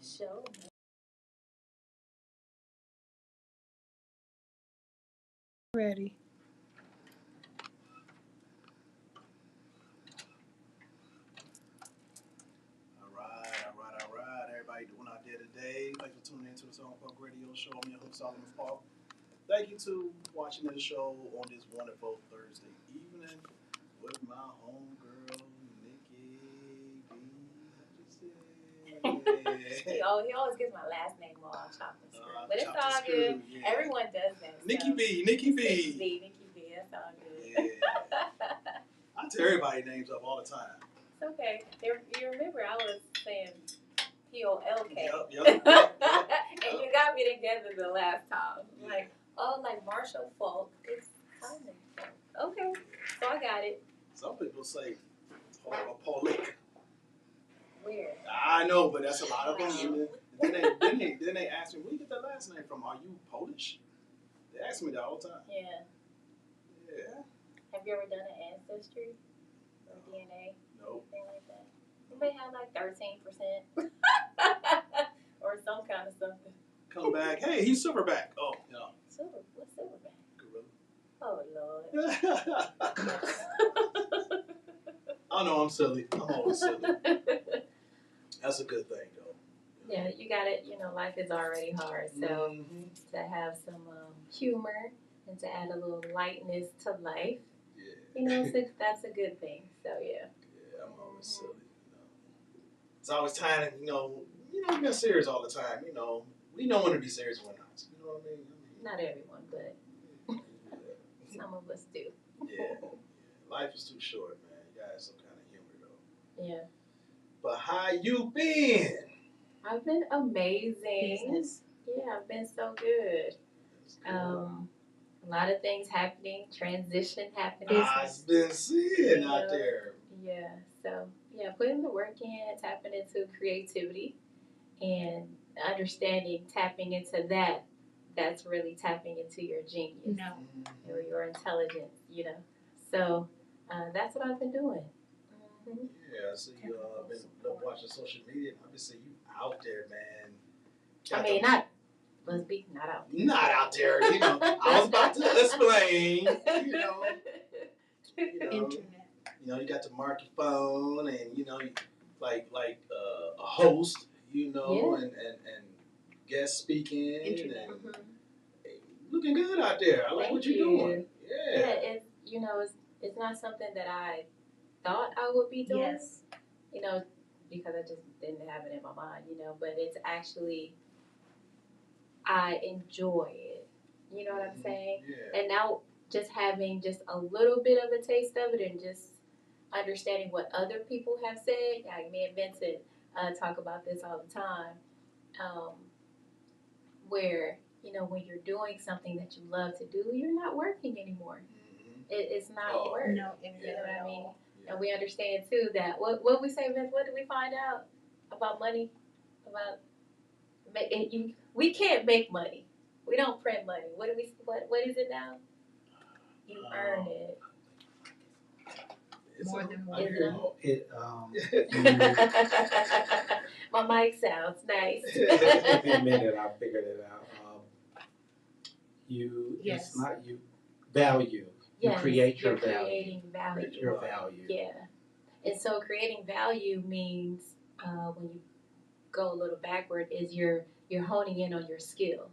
show. Ready. All right. Everybody doing out there today? Thanks for tuning in to the Paulk Radio Show. I'm your host, Solomon Paulk. Thank you to watching this show on this wonderful Thursday evening with my homegirl, Nikki B. He always gets my last name all chopped and screwed. But it's all good. Yeah. Everyone does that. Nikki so. B. Nikki B. That's all good. Yeah. I tear everybody's names up all the time. It's okay. You remember I was saying Polk. Yep. And you got me together the last time. Yeah. Like Marshall Falk. It's kind of Falk. Okay. So I got it. Some people say Paulk. Where? I know, but that's a lot of them. Then they ask me, where you get that last name from? Are you Polish? They ask me that all the time. Yeah. Have you ever done an ancestry or DNA? No. Anything like that? You may have like 13% or some kind of something. Come back. Hey, he's silverback. Oh, no. What's silverback? Gorilla. Oh, Lord. I know I'm silly. I'm always silly. That's a good thing, though. Yeah, you got it. Life is already hard. So to have some humor and to add a little lightness to life, that's a good thing. So, yeah. Yeah, I'm always silly. It's always time to, being serious all the time. We don't want to be serious when not. You know what I mean? Not everyone, but some of us do. Yeah. Life is too short, man. You got some kind of humor, though. Yeah. But how you been? I've been amazing. Yeah, I've been so good. A lot of things happening, transition happening. I've been seeing out there. Yeah, so, putting the work in, tapping into creativity and understanding, tapping into that. That's really tapping into your genius or your intelligence, So that's what I've been doing. Mm-hmm. Yeah, I see you been watching social media. I've been seeing you out there, man. Not out there. Not out there, I was about to explain, Internet. You got the microphone and, like a host, and guest speaking. Internet. And looking good out there. I like what you're doing. Yeah, it's not something that I thought I would be doing. Yes. Because I just didn't have it in my mind, but it's actually, I enjoy it. You know what I'm saying? Yeah. And now just having just a little bit of a taste of it and just understanding what other people have said. Like me and Vincent talk about this all the time. Where, when you're doing something that you love to do, you're not working anymore. Mm-hmm. It's not work. No, you know what I mean? Yeah. And we understand too that what we say, Vince, what did we find out about money? We can't make money. We don't print money. What is it now? You earn it. More than one. My mic sounds nice. In a minute, I figured it out. It's not you. Value. You create your value. Creating value. Your value. Yeah. And so creating value means, when you go a little backward, is you're honing in on your skill.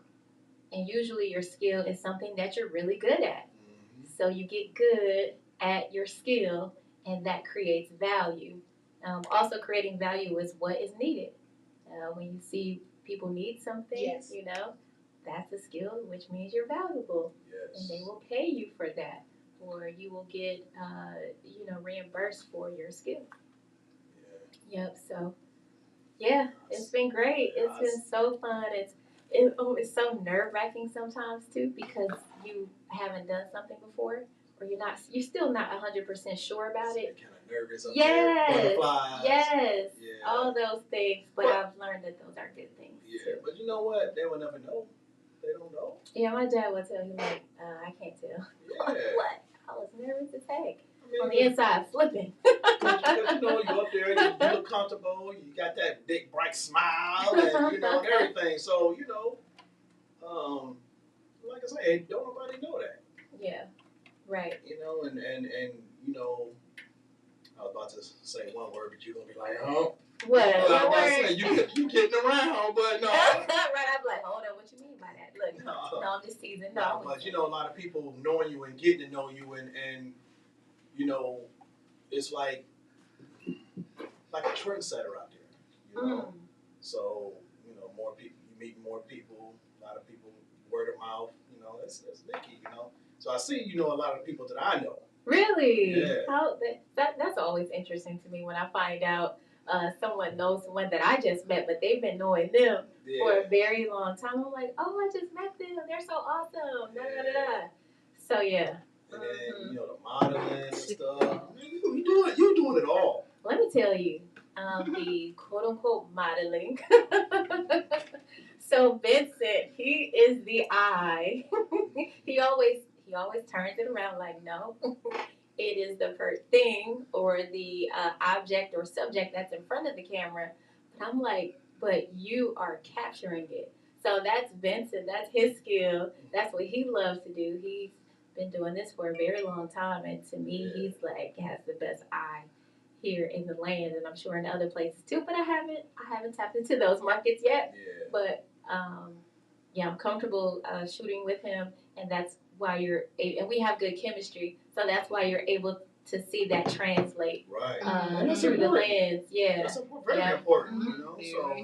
And usually your skill is something that you're really good at. Mm-hmm. So you get good at your skill, and that creates value. Also, creating value is what is needed. When you see people need something, that's a skill, which means you're valuable. Yes. And they will pay you for that. Or you will get, reimbursed for your skill. Yeah. Yep. So, it's been great. It's been so fun. It's so nerve-wracking sometimes too, because you haven't done something before, or you're still not 100% sure about it. Kind of nervous up there. Butterflies. Yes. Yeah. All those things, but I've learned that those are good things. Yeah, too. but you know what? They will never know. They don't know. Yeah, my dad will tell you, I can't tell. Yeah. What? I was nervous as heck. On the inside, flipping. Because you up there, you look comfortable. You got that big bright smile, and and everything. So like I say, don't nobody know that. Yeah. Right. And I was about to say one word, but you're gonna be like, oh. What? I was What about to word? say, you getting around, but no. Right. I'm like, hold on. What you mean by that? Look, no, I'm just teasing. No. But a lot of people knowing you and getting to know you, and it's like a trendsetter out there. So more people, you meet more people. A lot of people, word of mouth. It's Nikki. So I see a lot of people that I know. Really? Yeah. How that's always interesting to me when I find out someone knows someone that I just met, but they've been knowing them for a very long time. I'm like, oh, I just met them. They're so awesome. Da, da, da, da. So yeah. And then the modeling and stuff. You doing it all. Let me tell you, the quote unquote modeling. So Vincent, he is the eye. he always turns it around like, no, it is the first thing or the object or subject that's in front of the camera. But I'm like, but you are capturing it. So that's Vincent. That's his skill. That's what he loves to do. He's been doing this for a very long time, and to me, he's like has the best eye here in the land, and I'm sure in other places too. But I haven't tapped into those markets yet. Yeah. But I'm comfortable shooting with him, and that's why and we have good chemistry, so that's why you're able to see that translate through the lens. Yeah, that's very important. So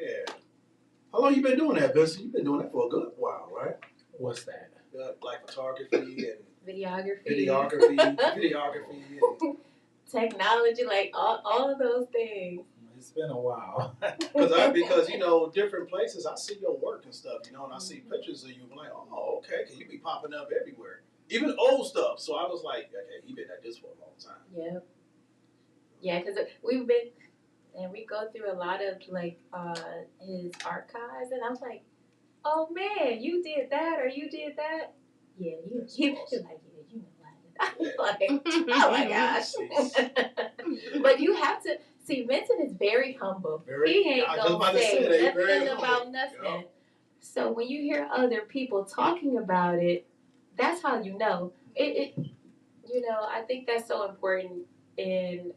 yeah. How long you been doing that, Vincent? You've been doing that for a good while, right? What's that? Like photography and videography, and technology, like all of those things. It's been a while. because different places I see your work and stuff, and I see pictures of you. I'm like, oh, okay, cause you be popping up everywhere, even old stuff. So I was like, okay, he been at this for a long time. Yeah, because we've been, and we go through a lot of like his archives, and I was like, oh man, you did that or you did that. Yeah, That's he's awesome. like, yeah, you know I did. Like, oh my gosh. But you have to see, Vincent is very humble. He ain't gonna say nothing about nothing. Yep. So when you hear other people talking about it, that's how you know. I think that's so important in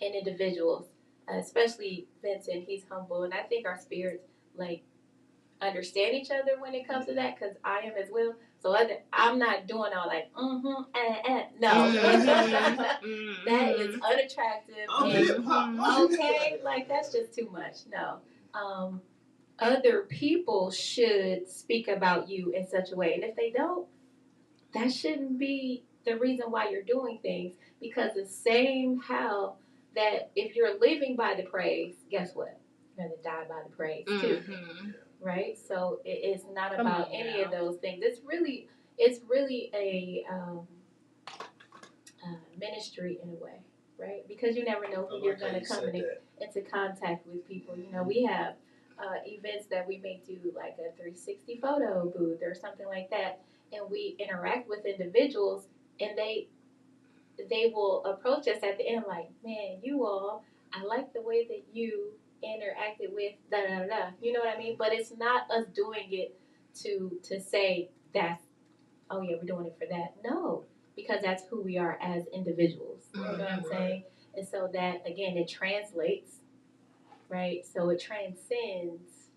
individuals, especially Vincent. He's humble, and I think our spirits like understand each other when it comes to that, because I am as well. So I'm not doing all like no. That is unattractive. Okay, like that's just too much. No. Other people should speak about you in such a way, and if they don't, that shouldn't be the reason why you're doing things. Because the same how that if you're living by the praise, guess what? You're gonna die by the praise too. Right? So it's not about any of those things. It's really a ministry in a way, right? Because you never know who you're going to come into contact with people. We have events that we may do like a 360 photo booth or something like that, and we interact with individuals, and they will approach us at the end like, man, you all, I like the way that you interacted with da da da. You know what I mean? But it's not us doing it to say that's, oh yeah, we're doing it for that. No, because that's who we are as individuals. You know what I'm saying? And so that again, it translates, right? So it transcends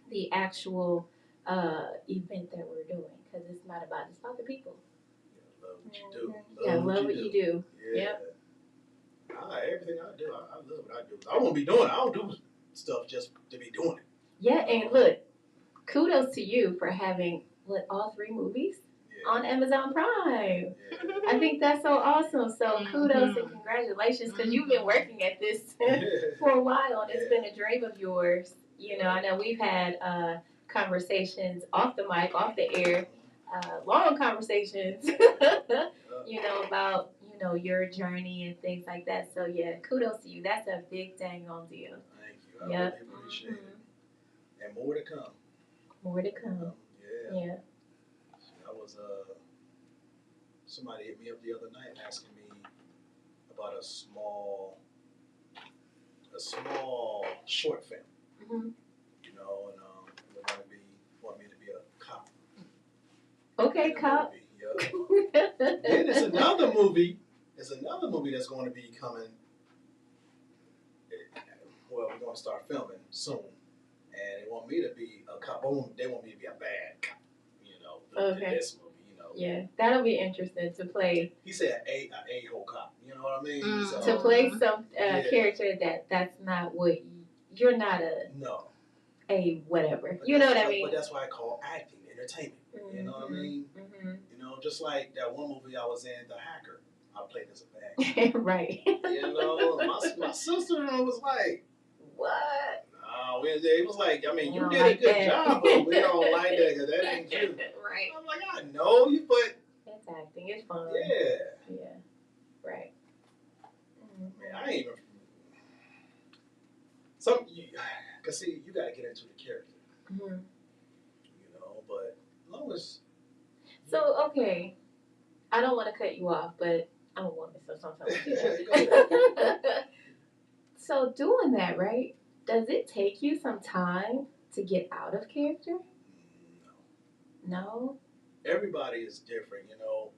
the actual event that we're doing, because it's about the people. Love what you do. Yeah. Yep. Everything I do, I love what I do. I won't be doing it. I don't do stuff just to be doing it. Yeah, and look, kudos to you for having all 3 movies on Amazon Prime. I think that's so awesome. So kudos and congratulations, because you've been working at this for a while, and it's been a dream of yours. I know we've had conversations off the mic, off the air, long conversations, about your journey and things like that. So yeah, kudos to you. That's a big dang on deal. Thank you. I really appreciate it. And more to come. More to come. Yeah. I was somebody hit me up the other night asking me about a small small short film. Mm-hmm. You know, and they're going to want me to be a cop. Okay, cop. Yeah. Then there's another movie. There's another movie that's going to be coming. Well, we're going to start filming soon, and they want me to be a cop. They want me to be a bad cop. You know, Okay. in this movie. You know. Yeah, that'll be interesting to play. He said a whole cop. You know what I mean? Mm. So, To play some character that's not what you're not a whatever. You know what I mean? But that's why I call acting entertainment. Mm-hmm. You know what I mean? Mm-hmm. You know, just like that one movie I was in, The Hacker. I played as a bad guy. Right. You know, my sister was like, what? No, it was like, I mean, you did a good job, but we don't like that because that ain't you. Right. I'm like, I know you, but it's acting. It's fun. Yeah. Yeah. Right. Man, I ain't even. Cause see, you gotta get into the character. Mm-hmm. You know, but as long as. So okay, I don't want to cut you off, but I'm a woman, so sometimes. So doing that, right? Does it take you some time to get out of character? No. Everybody is different, you know.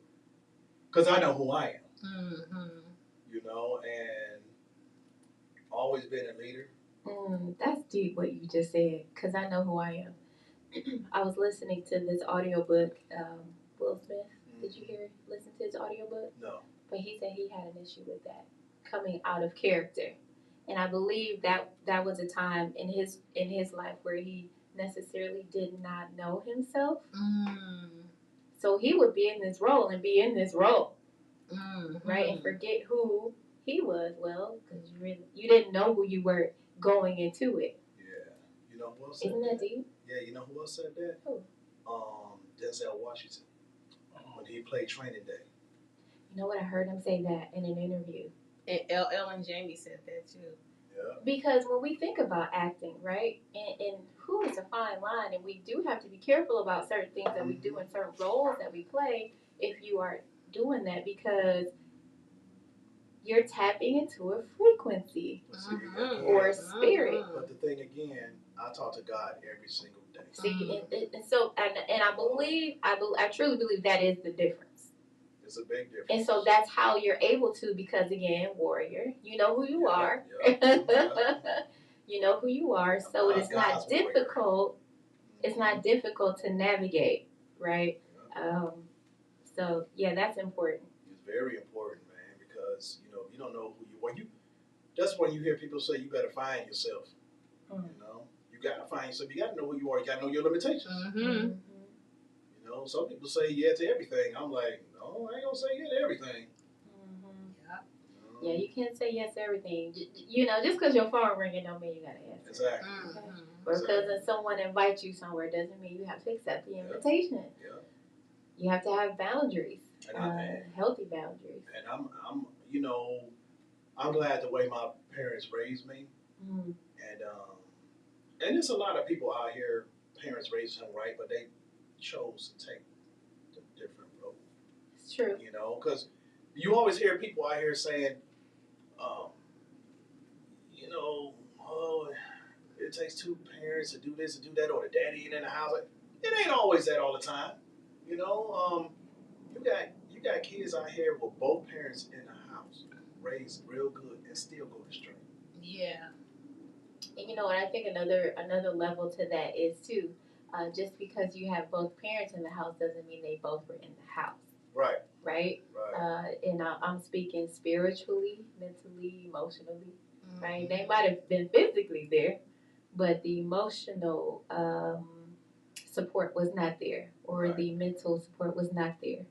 Cause I know who I am. Mm-hmm. You know, and always been a leader. That's deep what you just said, because I know who I am. I was listening to this audiobook, Will Smith. Did you listen to his audiobook? No. But he said he had an issue with that, coming out of character. And I believe that was a time in his life where he necessarily did not know himself. So he would be in this role and be in this role, right? And forget who he was. Well, because you didn't know who you were going into it. Yeah, you know who else said Isn't that deep? Yeah, you know who else said that? Who? Denzel Washington when he played Training Day. You know what? I heard him say that in an interview. And LL and Jamie said that too. Yeah. Because when we think about acting, right, and who is a fine line, and we do have to be careful about certain things that we do and certain roles that we play if you are doing that, because you're tapping into a frequency or a spirit. But the thing again, I talk to God every single day. See, and so I truly believe that is the difference. It's a big difference. And so that's how you're able to, because again, warrior, you know who you are. You know who you are, so it's not difficult. It's not difficult to navigate, right? So yeah, that's important. It's very important, man, because you know you don't know who you are. That's when you hear people say you better find yourself. You know, you gotta find yourself. You gotta know who you are. You gotta know your limitations. You know, some people say yeah to everything. I'm like, no, I ain't gonna say yeah to everything. Yeah, you can't say yes to everything. You know, just because your phone ringing don't mean you gotta answer. Exactly. Okay? Or because someone invites you somewhere doesn't mean you have to accept the invitation. Yeah. You have to have boundaries, healthy boundaries. And I'm, you know, I'm glad the way my parents raised me. And there's a lot of people out here, parents raised them right, but they chose to take the different road. It's true. You know, because you always hear people out here saying, you know, oh, it takes two parents to do this and do that, or the daddy ain't in the house. It ain't always that all the time. You know, you got kids out here with both parents in the house, raised real good, and still go astray. Yeah. And you know what? I think another level to that is too, just because you have both parents in the house doesn't mean they both were in the house. Right. Right. And I'm speaking spiritually, mentally, emotionally. Right. They might have been physically there, but the emotional support was not there, or the mental support was not there,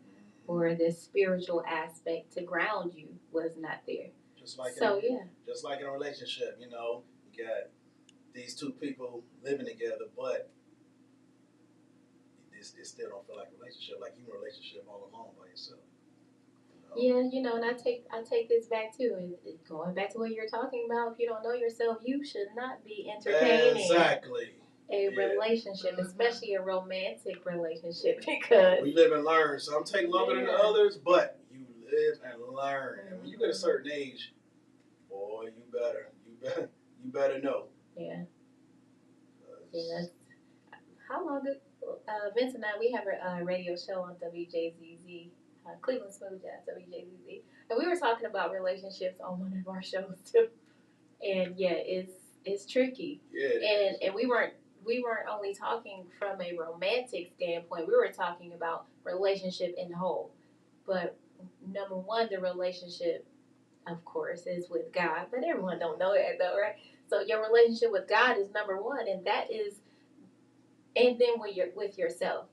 or the spiritual aspect to ground you was not there. Just like just like in a relationship, you know, you got these two people living together, but it still don't feel like a relationship, like you in a relationship all alone by yourself. You know? Yeah, you know, and I take this back too, and going back to what you're talking about. If you don't know yourself, you should not be entertaining a relationship, especially a romantic relationship, because we live and learn. Some take longer than others, but you live and learn. And when you get a certain age, boy, you better You better know. Yeah. Yeah, that's, how long ago, Vince and I, we have a radio show on WJZZ, Cleveland Smooth Jazz, WJZZ. And we were talking about relationships on one of our shows too. And yeah, it's tricky. Yeah. And we weren't only talking from a romantic standpoint. We were talking about relationship in whole. But number one, the relationship, of course, is with God. But everyone don't know that though, right? So your relationship with God is number one, and that is, and then when you're with yourself.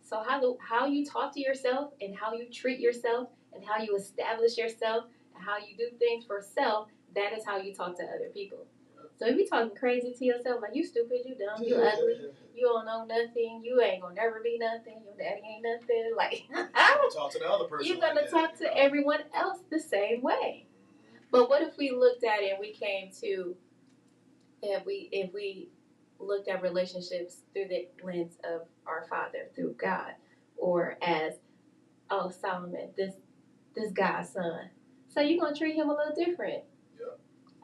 So how you talk to yourself and how you treat yourself and how you establish yourself and how you do things for self, that is how you talk to other people. So if you're talking crazy to yourself, like you stupid, you dumb, you ugly, you don't know nothing, you ain't gonna never be nothing, your daddy ain't nothing, like talk to the other person. You're gonna talk to everyone else the same way. But what if we looked at it and we came to, if we looked at relationships through the lens of our Father, through God, or as, oh, Solomon, this God's son. So you're gonna treat him a little different. Yeah.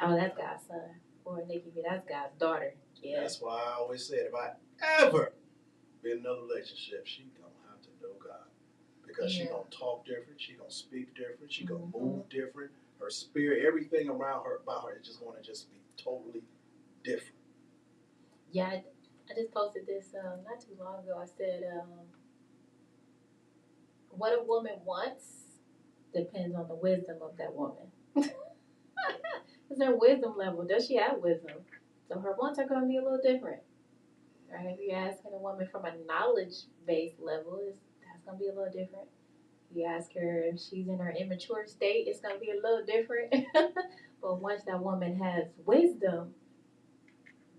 Oh, that's God's son. Or Nikki, that's God's daughter. Yeah. That's why I always said, if I ever be in another relationship, she gonna have to know God. Because she gonna talk different, she gonna speak different, she gonna move different. Her spirit, everything around her, about her, is just gonna just be totally different. Yeah, I just posted this not too long ago. I said, what a woman wants depends on the wisdom of that woman. It's her wisdom level. Does she have wisdom? So her wants are going to be a little different. Right? If you're asking a woman from a knowledge-based level, that's going to be a little different. If you ask her if she's in her immature state, it's going to be a little different. But once that woman has wisdom,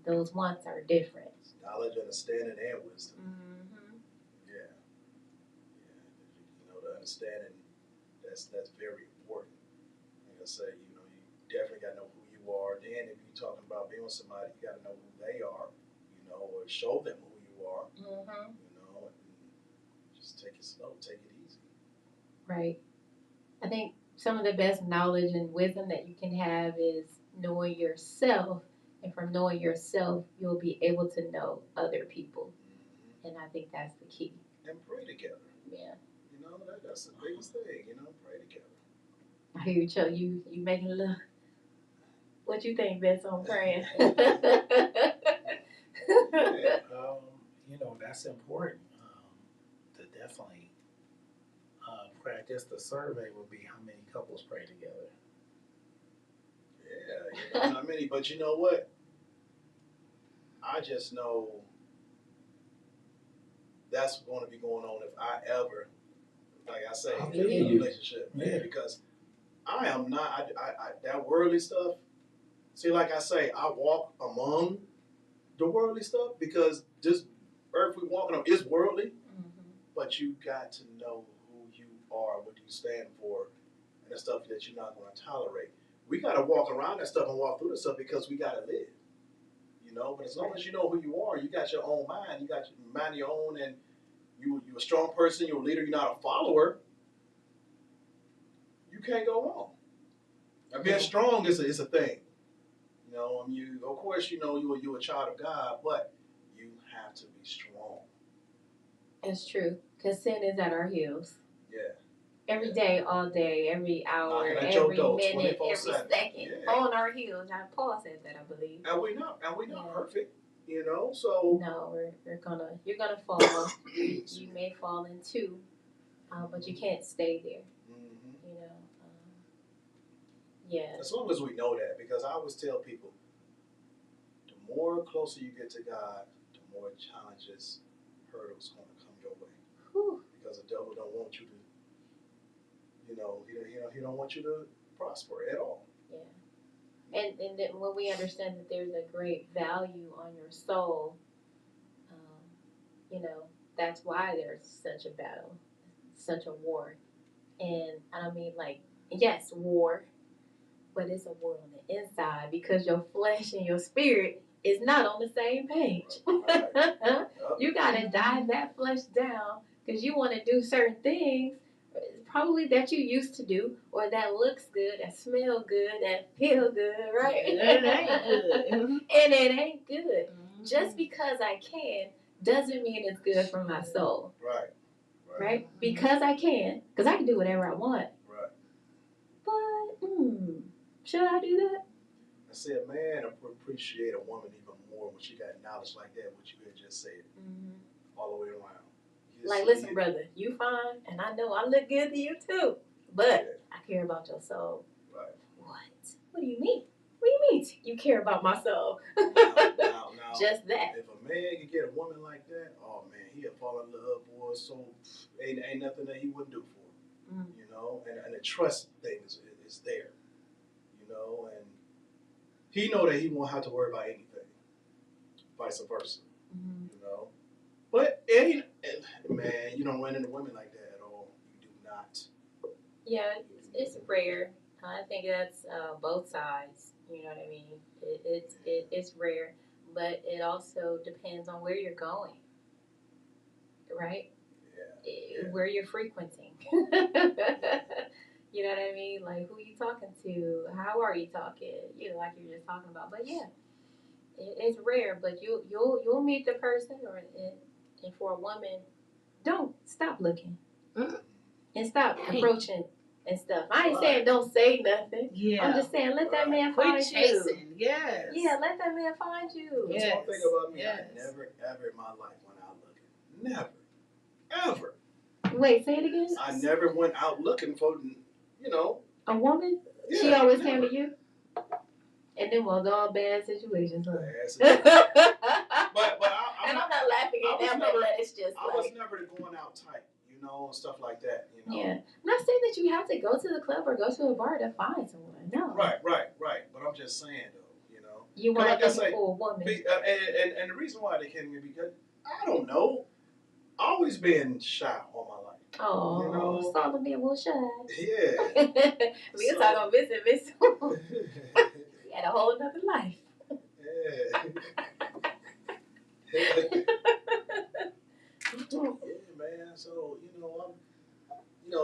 those wants are different. Knowledge, understanding, and wisdom. Mm-hmm. Yeah. You know, the understanding, that's very important. Like I say, you know, you definitely got to know who you are. Then if you're talking about being with somebody, you got to know who they are, you know, or show them who you are, Mm-hmm. you know, and just take it slow, take it easy. Right. I think some of the best knowledge and wisdom that you can have is knowing yourself. And from knowing yourself, you'll be able to know other people. Mm-hmm. And I think that's the key. And pray together. Yeah. You know, that's the biggest thing, you know, pray together. I hear you, Chuck. You making a little. What you think, Vince, on praying? Yeah, you know, that's important to definitely practice. The survey would be how many couples pray together. Yeah, you know, not many, but you know what? I just know that's going to be going on if I ever, like I say, I get in a believe you. relationship, man, Yeah. because I am not, I that worldly stuff. See, like I say, I walk among the worldly stuff because this earth we walking on is worldly, but you got to know who you are, what you stand for, and the stuff that you're not going to tolerate. We got to walk around that stuff and walk through the stuff because we got to live. You know, but as long as you know who you are, you got your own mind, you got your mind of your own, and you're a strong person, you're a leader, you're not a follower, you can't go wrong. And being strong is a thing. You know, of course, you know, you're a child of God, but you have to be strong. It's true, because sin is at our heels. Yeah. Every day, all day, every hour, every minute, every second, on our heels. Now, Paul said that, I believe. And we're not perfect, you know. So no, you're gonna fall. You may fall into, but you can't stay there. Mm-hmm. You know. Yeah. As long as we know that, because I always tell people, the more closer you get to God, the more challenges, hurdles going to come your way. Whew. Because the devil don't want you to. You know, he don't want you to prosper at all. Yeah. And then when we understand that there's a great value on your soul, you know, that's why there's such a battle, such a war. And I don't mean like, yes, war, but it's a war on the inside because your flesh and your spirit is not on the same page. Right. You got to dive that flesh down because you want to do certain things. probably that you used to do, or that looks good, that smell good, that feel good, right? And it ain't good. And it ain't good. Mhm. Just because I can doesn't mean it's good for my soul, Right. right? Because I can do whatever I want. Right. But should I do that? I say a man appreciate a woman even more when she got knowledge like that, what you had just said, all the way around. Like, listen, brother, you fine, and I know I look good to you too, but I care about your soul. Right. What? What do you mean? What do you mean you care about my soul? Now, Just that. If a man could get a woman like that, oh man, he'll fall in love, boy. So ain't nothing that he wouldn't do for her. You know, and the trust thing is there. You know, and he know that he won't have to worry about anything. Vice versa. You know, but man, you don't run into women like that at all. You do not. Yeah, it's rare. I think that's both sides. You know what I mean? It's rare, but it also depends on where you're going, right? Yeah. Where you're frequenting. You know what I mean? Like, who you talking to? How are you talking? You know, like you were just talking about. But yeah, it's rare. But you'll meet the person, and for a woman, don't stop looking and stop approaching and stuff. I ain't saying don't say nothing. Yeah. I'm just saying let that man Quit find chasing. you. Yes. Yeah, let that man find you. That's Yes. one thing about me. Yes. I never, ever in my life went out looking. Never. Ever. Wait, say it again. I never went out looking for, you know. A woman? Yeah, She always never. came to you? And then was all bad situations, huh? Bad situations. But and I'm not laughing at that, but it's just I was never going out tight, you know, and stuff like that, you know. Yeah. I'm not saying that you have to go to the club or go to a bar to find someone. No. Right. But I'm just saying, though, you know. You want like to look for a woman. And the reason why they can't be because, I don't know, always been shy all my life. Oh, you know? Solomon being a little shy. Yeah. We can talk on visit. He had a whole other life. Yeah. Yeah, man. So,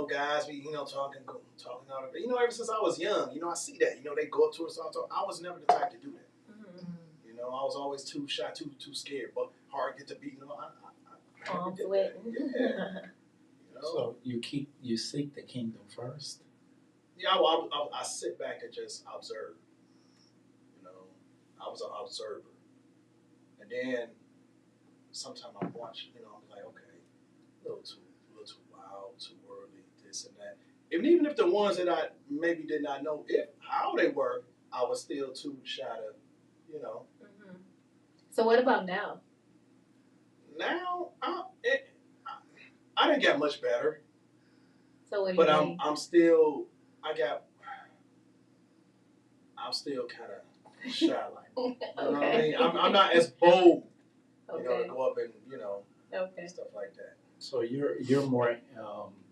guys be, talking out of it. Ever since I was young, I see that. They go up to us all the time. I was never the type to do that. Mm-hmm. I was always too shy, too scared, but hard to get to beat. I I'm did sweating. that. Yeah. So you seek the kingdom first. Yeah, I sit back and just observe. I was an observer, and then sometimes I watch. I'm like, okay, a little too wild, too early, this and that. Even if the ones that I maybe did not know how they were, I was still too shy to, Mm-hmm. So what about now? Now, I didn't get much better. So what do you mean? I'm still kind of shy, like, you know what I mean? I'm not as bold, to go up and, stuff like that. So you're more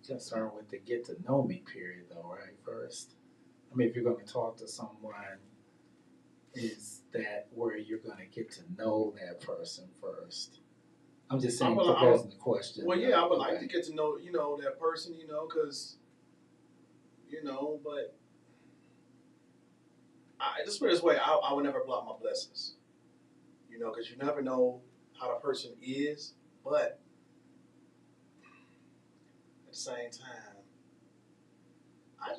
concerned with the get to know me period, though, right? First, I mean, if you're going to talk to someone, is that where you're going to get to know that person first? I'm just saying, proposing the question. Well, yeah, I would like to get to know, that person, because, but just put it this way, I would never block my blessings, because you never know how the person is, but at the same time, I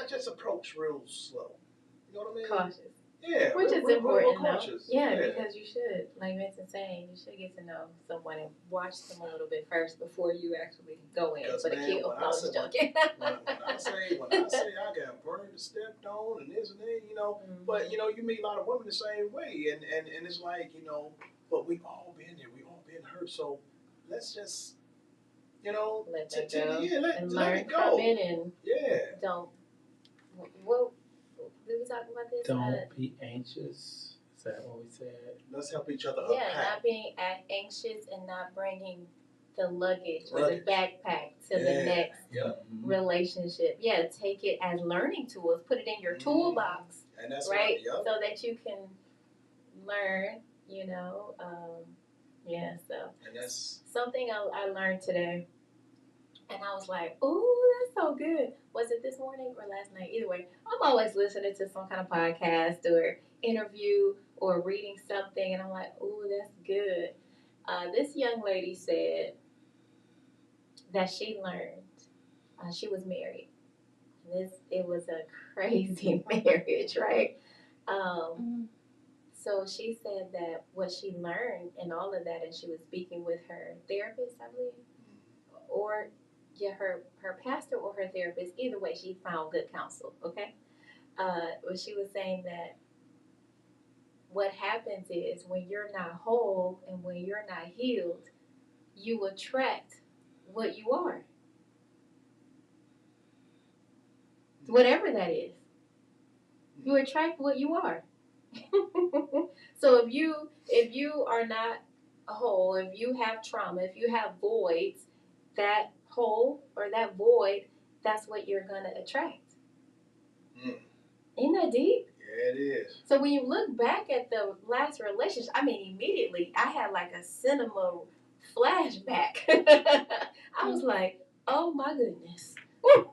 just approach real slow. You know what I mean? Cautious. Yeah, which is important, though. Yeah, yeah, because you should, like Vincent's saying, you should get to know someone and watch them a little bit first before you actually go in for the kill. No, I'm just joking. When I say I got burned and stepped on and this and that, but you meet a lot of women the same way, and it's like but we all been there, we all been hurt, so let's just let that go and learn from it, and don't. Well, did we talk about this? Don't be anxious. Is that what we said? Let's help each other unpack. unpack. Not being anxious and not bringing the luggage or the backpack to the next relationship. Yeah, take it as learning tools. Put it in your toolbox, and that's right? So that you can learn. So. And that's something I learned today And I was like, "Ooh, that's so good." Was it this morning or last night? Either way, I'm always listening to some kind of podcast or interview or reading something, and I'm like, "Ooh, that's good." This young lady said that she learned. She was married. It was a crazy marriage, right? So she said that what she learned and all of that, and she was speaking with her therapist, I believe, or yeah, her pastor or her therapist. Either way, she found good counsel. Okay, but she was saying that what happens is when you're not whole and when you're not healed, you attract what you are, whatever that is. You attract what you are. So if you are not whole, if you have trauma, if you have voids, that hole or that void, that's what you're gonna attract. Mm. Isn't that deep? Yeah, it is. So when you look back at the last relationship, I mean, immediately I had like a cinema flashback. I was like, oh my goodness. Yeah.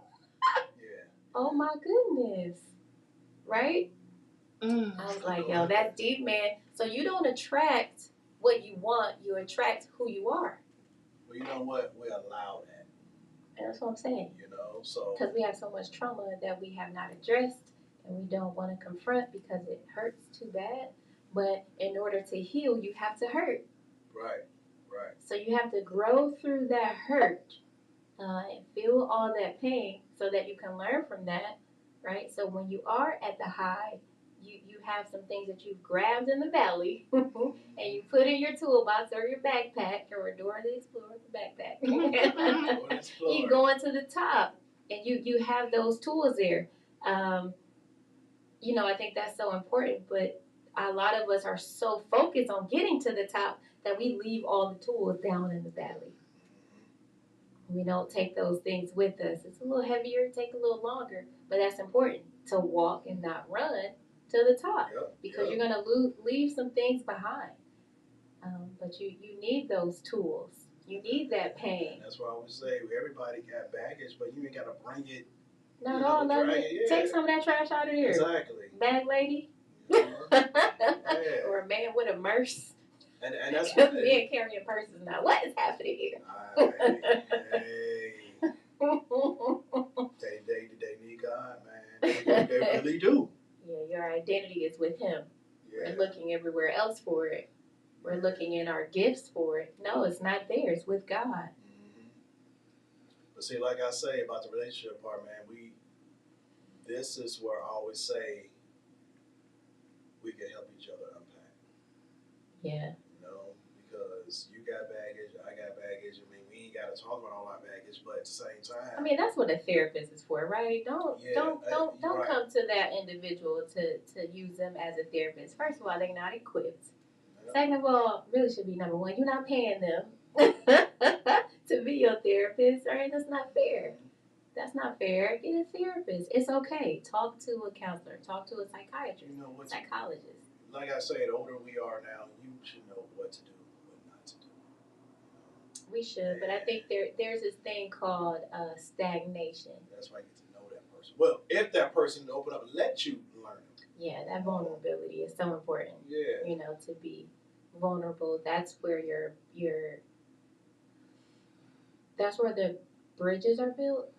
Oh my goodness. Right? Mm. I was like, yo, that's deep, man. So you don't attract what you want, you attract who you are. Well, you know what? We allow that. And that's what I'm saying. You know, so. Because we have so much trauma that we have not addressed and we don't want to confront because it hurts too bad. But in order to heal, you have to hurt. Right, right. So you have to grow through that hurt and feel all that pain so that you can learn from that, right? So when you are at the high, you have some things that you've grabbed in the valley and you put in your toolbox or your backpack or Dora the Explorer backpack. You go into the top and you have those tools there. I think that's so important, but a lot of us are so focused on getting to the top that we leave all the tools down in the valley. We don't take those things with us. It's a little heavier, take a little longer, but that's important to walk and not run to the top because you're going to leave some things behind. But you need those tools. You need that pain. And that's why I always say everybody got baggage, but you ain't got to bring it. Not all of it. Yeah. Take some of that trash out of here. Exactly. Bag lady. Yeah. Or a man with a purse. And that's what men carrying purses now. What is happening here? Hey. They need God, man. They really do. Yeah, your identity is with Him. Yeah. We're looking everywhere else for it. We're looking in our gifts for it. No, it's not there. It's with God. Mm-hmm. But see, like I say about the relationship part, man, this is where I always say we can help each other unpack. Yeah. Because you got baggage, I got baggage. I mean, we ain't got to talk about all our baggage, but at the same time, I mean, that's what a therapist is for, right? Don't right. come to that individual to use them as a therapist. First of all, they're not equipped. Yep. Second of all, really should be number one, you're not paying them to be your therapist. All right, that's not fair. That's not fair. Get a therapist. It's okay. Talk to a counselor. Talk to a psychiatrist. Psychologist. Like I said, the older we are now, you should know what to do, what not to do. We should, but I think there's this thing called stagnation. That's why you get to know that person. Well, if that person open up and let you learn it. Yeah, that vulnerability is so important. Yeah. To be vulnerable. That's where that's where the bridges are built.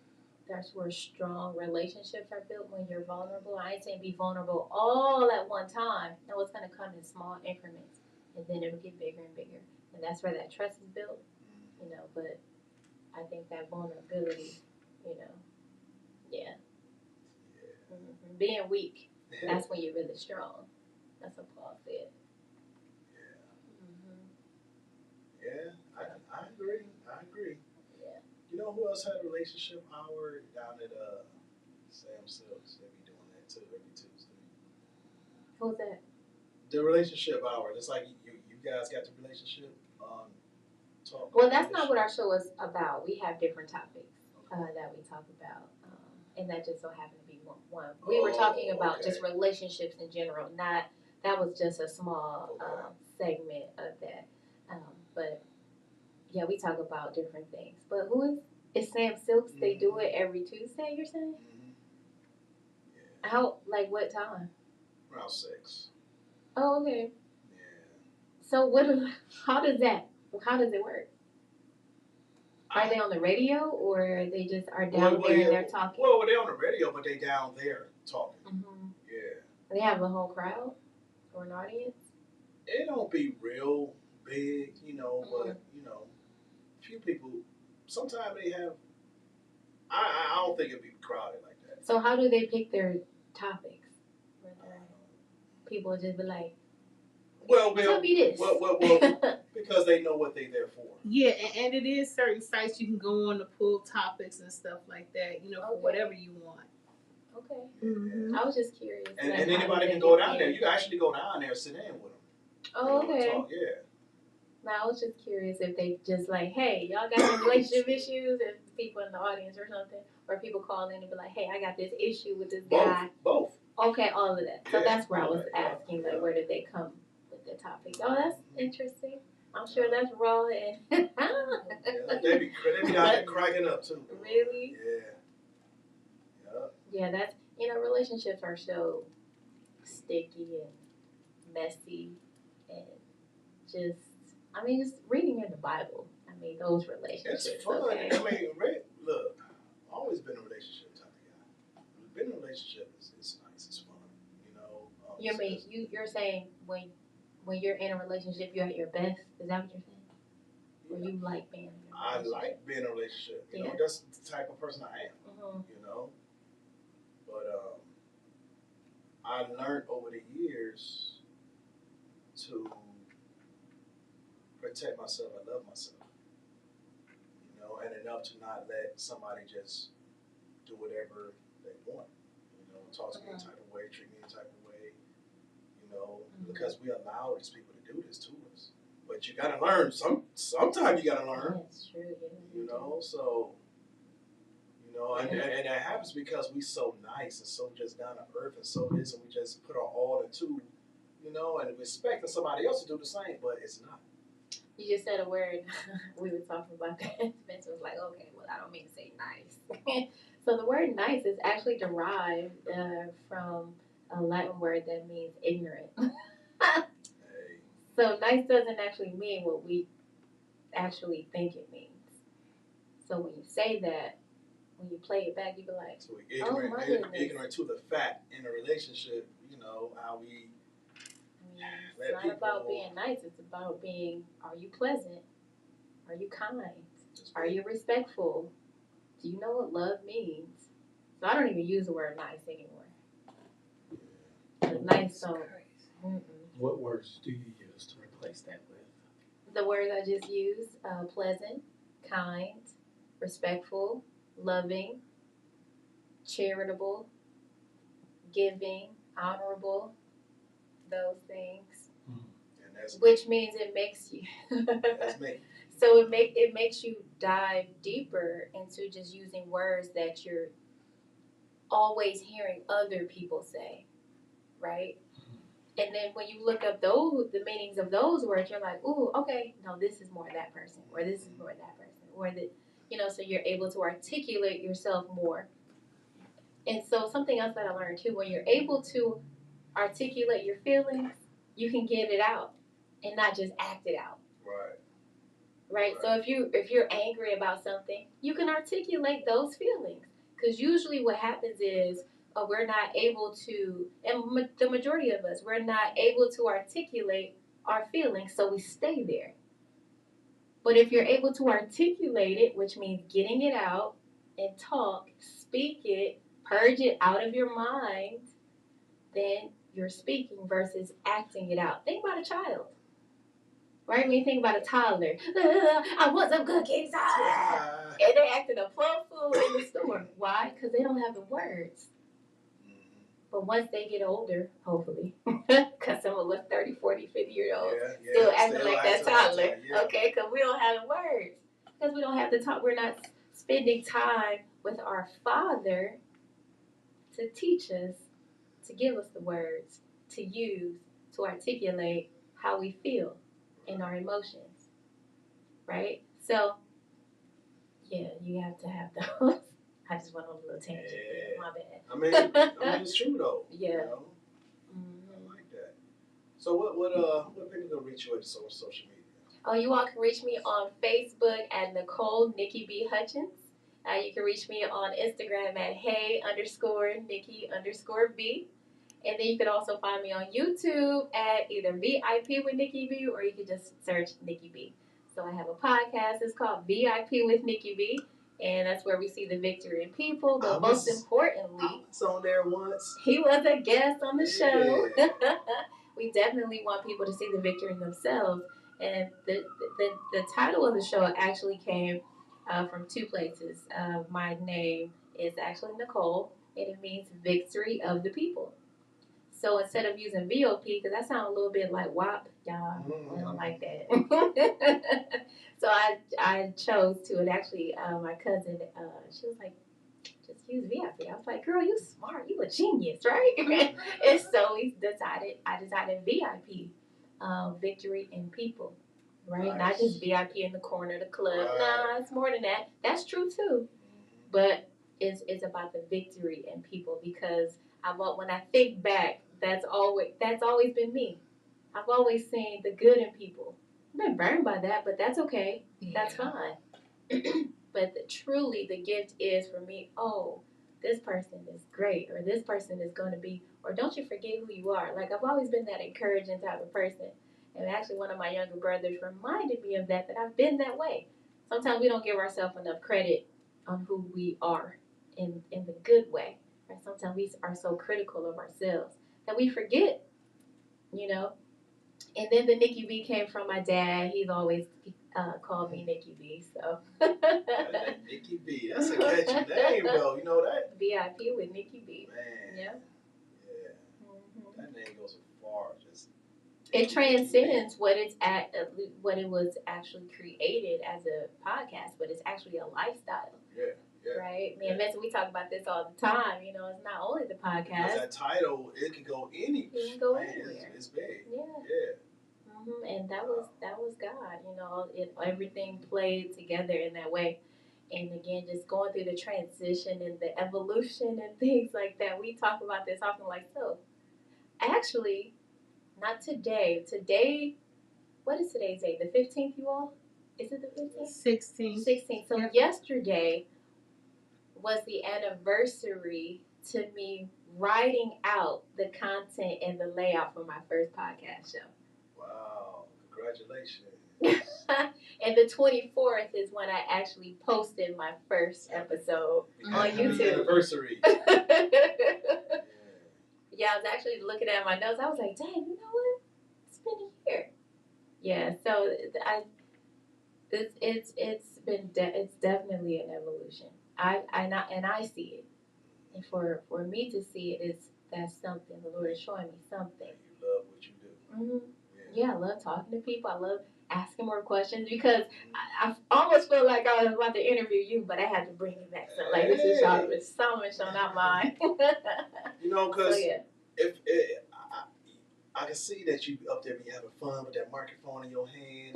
That's where strong relationships are built when you're vulnerable. I ain't saying be vulnerable all at one time. No, it's going to come in small increments, and then it'll get bigger and bigger. And that's where that trust is built, But I think that vulnerability, yeah. Mm-hmm. Being weak, that's when you're really strong. That's what Paul said. Yeah. I agree. Yeah. You know who else had a relationship hour down at Sam Silks? They be doing that too every Tuesday. Who's that? The relationship hour. It's like you guys got the relationship talk. Well, that's not what our show is about. We have different topics that we talk about, and that just so happened to be one. We were talking about just relationships in general. That was just a small segment of that. But yeah, we talk about different things. But who is It's Sam Silks. They do it every Tuesday, you're saying? Yeah. How, like what time? Around 6. Oh, okay. Yeah. So how does it work? Are they on the radio or they just are down there and they're talking? Well, they're on the radio, but they down there talking. Mm-hmm. Yeah. They have a whole crowd or an audience? It don't be real big, but, few people, sometimes they have, I don't think it'd be crowded like that. So how do they pick their topics? People just be like, well, tell me this. Well, because they know what they there for. Yeah, and it is certain sites you can go on to pull topics and stuff like that, for whatever you want. Okay. Mm-hmm. I was just curious. And anybody can go down there. You can actually go down there and sit in with them. Oh, okay. Talk. Yeah. Now, I was just curious if they just like, hey, y'all got some relationship issues, and people in the audience or something, or people call in and be like, hey, I got this issue with this guy. Both. Okay, all of that. So that's where I was asking, yeah. where did they come with the topic? Oh, that's interesting. I'm sure that's raw and. Yeah, they be out there cracking up too. Really? Yeah. Yeah, that's relationships are so sticky and messy and just reading in the Bible. Those relationships. It's fun. Okay. Look, I've always been a relationship type of guy. Being in a relationship is nice. It's fun. You're saying when you're in a relationship, you're at your best. Is that what you're saying? Or you like being in a relationship? I like being in a relationship. Yeah. That's the type of person I am. Mm-hmm. But I learned over the years to protect myself and love myself. And enough to not let somebody just do whatever they want. Talk to me a type of way, treat me a type of way. Because we allow these people to do this to us. But you gotta learn. Sometimes you gotta learn. That's true. And that happens because we so nice and so just down to earth and so this, and we just put our all into, and expecting somebody else to do the same, but it's not. You just said a word. We were talking about that. Spencer was like, okay, well, I don't mean to say nice. So the word nice is actually derived from a Latin word that means ignorant. Hey. So nice doesn't actually mean what we actually think it means. So when you say that, when you play it back, you be like, so ignorant to the fact in a relationship, how we it's not about being nice. It's about being, are you pleasant? Are you kind? Are you respectful? Do you know what love means? So I don't even use the word nice anymore. Nice, so. What words do you use to replace that with? The words I just used, pleasant, kind, respectful, loving, charitable, giving, honorable, those things. Which means it makes you. That's me. So it makes you dive deeper into just using words that you're always hearing other people say, right? And then when you look up the meanings of those words, you're like, ooh, okay, no, this is more that person, or this is more that person, or so you're able to articulate yourself more. And so something else that I learned too, when you're able to articulate your feelings, you can get it out and not just act it out. Right. So if you're angry about something, you can articulate those feelings. Because usually what happens is we're not able to, and the majority of us, we're not able to articulate our feelings, so we stay there. But if you're able to articulate it, which means getting it out and talk, speak it, purge it out of your mind, then you're speaking versus acting it out. Think about a child. Right? When you think about a toddler, I want some cookies. And they're acting a plum fool in the store. Why? Because they don't have the words. But once they get older, hopefully, because some of us 30, 40, 50-year-olds still acting like that toddler. Okay? Because we don't have the words. Because we don't have the time. We're not spending time with our Father to teach us, to give us the words, to use, to articulate how we feel in our emotions, right? So, Yeah, you have to have those. I just went on a little tangent. Yeah. My bad. I mean, it's true though. Yeah. You know? Mm-hmm. I like that. So what people gonna reach you at social media? Oh, you all can reach me on Facebook at Nicole Nikki B Hutchins. You can reach me on Instagram at hey_Nikki_B. And then you can also find me on YouTube at either VIP with Nikki B, or you can just search Nikki B. So I have a podcast. It's called VIP with Nikki B. And that's where we see the victory in people. But most importantly, I was on there once. he was a guest on the show. We definitely want people to see the victory in themselves. And the title of the show actually came from two places. My name is actually Nicole, and it means victory of the people. So instead of using VOP, because that sounds a little bit like WAP, y'all, I don't like that. So I chose to, and actually my cousin, she was like, just use VIP. I was like, girl, you smart, you a genius, right? And so I decided VIP, victory in people, right? Nice. Not just VIP in the corner of the club. Right. Nah, it's more than that. That's true too, but it's about the victory in people, because when I think back, that's always been me. I've always seen the good in people. I've been burned by that, but that's okay. That's fine. But truly, the gift is for me, oh, this person is great, or this person is going to be, or don't you forget who you are. Like, I've always been that encouraging type of person. And actually, one of my younger brothers reminded me of that I've been that way. Sometimes we don't give ourselves enough credit on who we are in the good way. Right? Sometimes we are so critical of ourselves that we forget, you know. And then the Nikki B came from my dad. He's always called me Nikki B. So Nikki B, that's a catchy name though. You know that? VIP with Nikki B. Man. Yeah. Yeah. Mm-hmm. That name goes so far. Just it transcends what it was actually created as a podcast, but it's actually a lifestyle. Yeah. Yeah. Right? Me and Messi, we talk about this all the time. You know, it's not only the podcast. Because that title, it can go anywhere. It can go anywhere. It's big. Yeah. Yeah. Mm-hmm. And that was God. You know, everything played together in that way. And again, just going through the transition and the evolution and things like that. We talk about this often, like, so. Actually, not today. Today, what is today's date? The 15th, you all? Is it the 15th? 16th. 16th. So yesterday was the anniversary to me writing out the content and the layout for my first podcast show. Wow. Congratulations. And the 24th is when I actually posted my first episode on YouTube. Anniversary. Yeah, I was actually looking at my notes. I was like, dang, you know what? It's been a year. Yeah, so it's definitely an evolution. I see it, and for me to see it that's something. The Lord is showing me something. You love what you do. Mm-hmm. Yeah, I love talking to people. I love asking more questions, because I almost feel like I was about to interview you, but I had to bring it back. So like, this is Solomon showing out mine. You know, because so, if I can see that you up there be having fun with that microphone in your hand.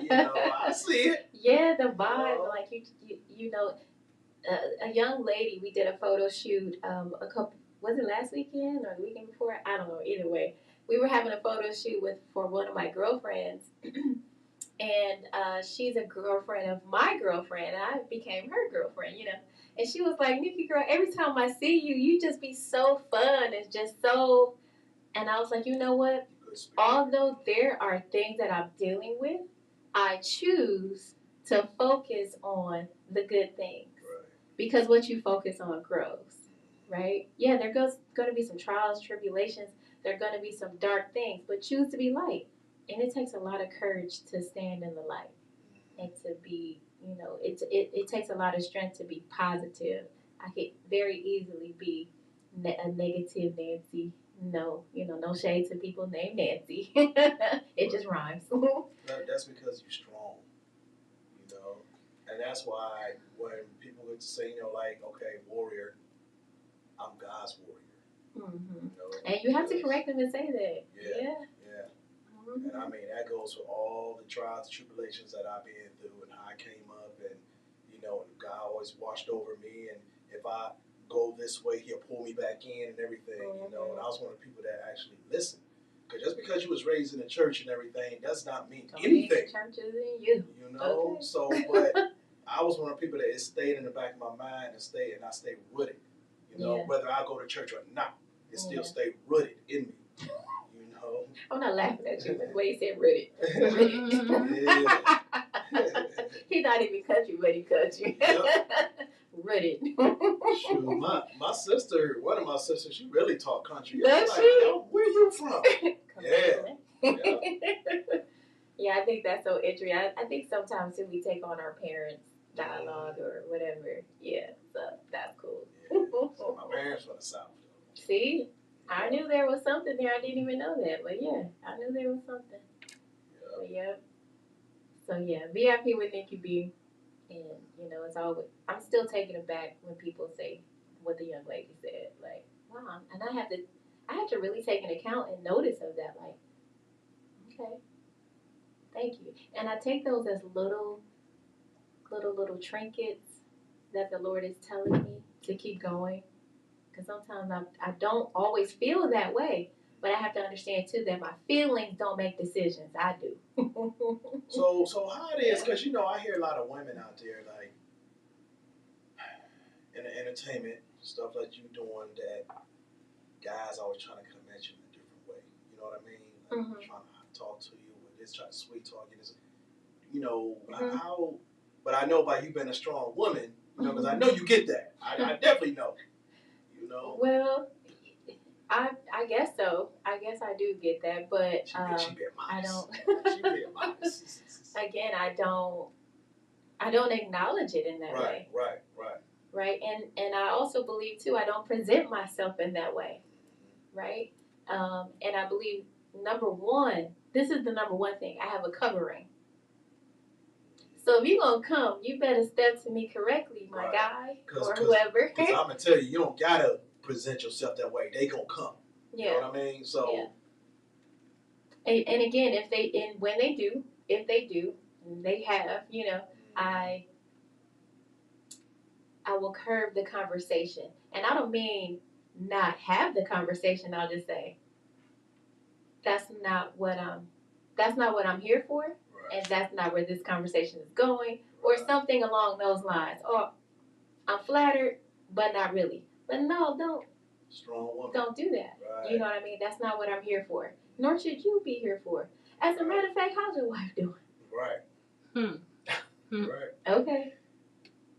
You know, I see it. Yeah, the vibe, like you know, a young lady. We did a photo shoot. Was it last weekend or the weekend before? I don't know. Either way, we were having a photo shoot for one of my girlfriends, and she's a girlfriend of my girlfriend, and I became her girlfriend. You know, and she was like, Nikki, girl, every time I see you, you just be so fun. It's just so. And I was like, you know what? Although there are things that I'm dealing with, I choose to focus on the good things. Right. Because what you focus on grows, right? Yeah, there's going to be some trials, tribulations. There are going to be some dark things, but choose to be light. And it takes a lot of courage to stand in the light and to be, you know, it takes a lot of strength to be positive. I could very easily be a negative Nancy. No, you know, no shade to people named Nancy. It just rhymes. That's because you're strong, you know, and that's why when people get to say, you know, like, okay, warrior, I'm God's warrior. Mm-hmm. You know, and you have to correct them and say that. Yeah. Mm-hmm. And I mean, that goes for all the trials and tribulations that I've been through and how I came up, and you know, and God always watched over me, and if I go this way, He'll pull me back in and everything, you know. And I was one of the people that actually listened. Because just because you was raised in the church and everything does not mean anything. Churches in you. You know, Okay. so but I was one of the people that it stayed in the back of my mind and I stayed rooted. You know, whether I go to church or not, it still stayed rooted in me. You know. I'm not laughing at you, but the way you said rooted. Yeah. He not even cut you, but he cut you. Yep. Rooted. Shoot, my sister, one of my sisters, she really taught country. Does like, she? yo, where you from? Yeah. Yeah, I think that's so interesting. I think sometimes too we take on our parents' dialogue or whatever. Yeah, so that's cool. Yeah. So my parents from the South. See, I knew there was something there. I didn't even know that, but yeah, I knew there was something. Yeah. But yeah. So yeah, VIP with Nikki B, and you know it's always. I'm still taken aback when people say what the young lady said. Like, wow, and I have to really take an account and notice of that. Like, okay, thank you, and I take those as little trinkets that the Lord is telling me to keep going. Because sometimes I don't always feel that way. But I have to understand, too, that my feelings don't make decisions. I do. So how it is, because, you know, I hear a lot of women out there, like, in the entertainment, stuff like you doing that guys always trying to come at you in a different way. You know what I mean? Like, trying to talk to you with this, trying to sweet talk you. This, you know, how, but I know by you being a strong woman, you know, because I know you get that. I definitely know. You know? Well, I guess so. I guess I do get that, but she being I modest. don't. She being modest. Again, I don't acknowledge it in that way. Right. And I also believe too, I don't present myself in that way. Right. And I believe number one, this is the number one thing. I have a covering. So if you're gonna come, you better step to me correctly, my guy or whoever. Because I'm gonna tell you, you don't gotta present yourself that way. They gonna come. Yeah. You know what I mean? So. Yeah. And again, when they do, they have, you know, I will curb the conversation, and I don't mean not have the conversation. I'll just say that's not what I'm here for, and that's not where this conversation is going, or something along those lines. Or I'm flattered, but not really. But no, don't do that. Right. You know what I mean? That's not what I'm here for. Nor should you be here for. As a matter of fact, how's your wife doing? Right. Right. Okay.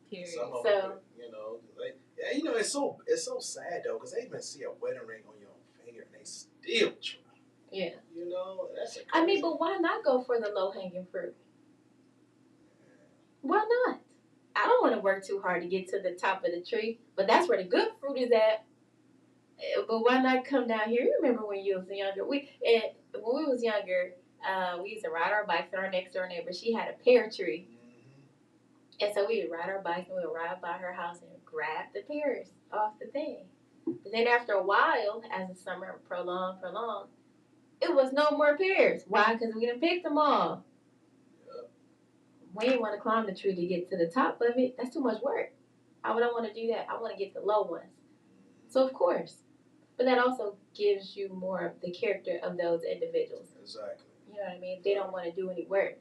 Period. Some of So, them, you know, you know, it's so sad though, because they even see a wedding ring on your finger and they still try. yeah. You know, that's. I mean, but why not go for the low hanging fruit? Why not? I don't want to work too hard to get to the top of the tree, but that's where the good fruit is at. But why not come down here? You remember when you was younger? When we was younger, we used to ride our bikes, and our next door neighbor, she had a pear tree. And so we would ride our bikes and we would ride by her house and grab the pears off the thing. But then after a while, as the summer prolonged, it was no more pears. Why? Because we done picked them all. Yep. We didn't want to climb the tree to get to the top of it. That's too much work. I don't want to do that. I want to get the low ones. So of course. But that also gives you more of the character of those individuals. Exactly. You know what I mean? They don't want to do any work.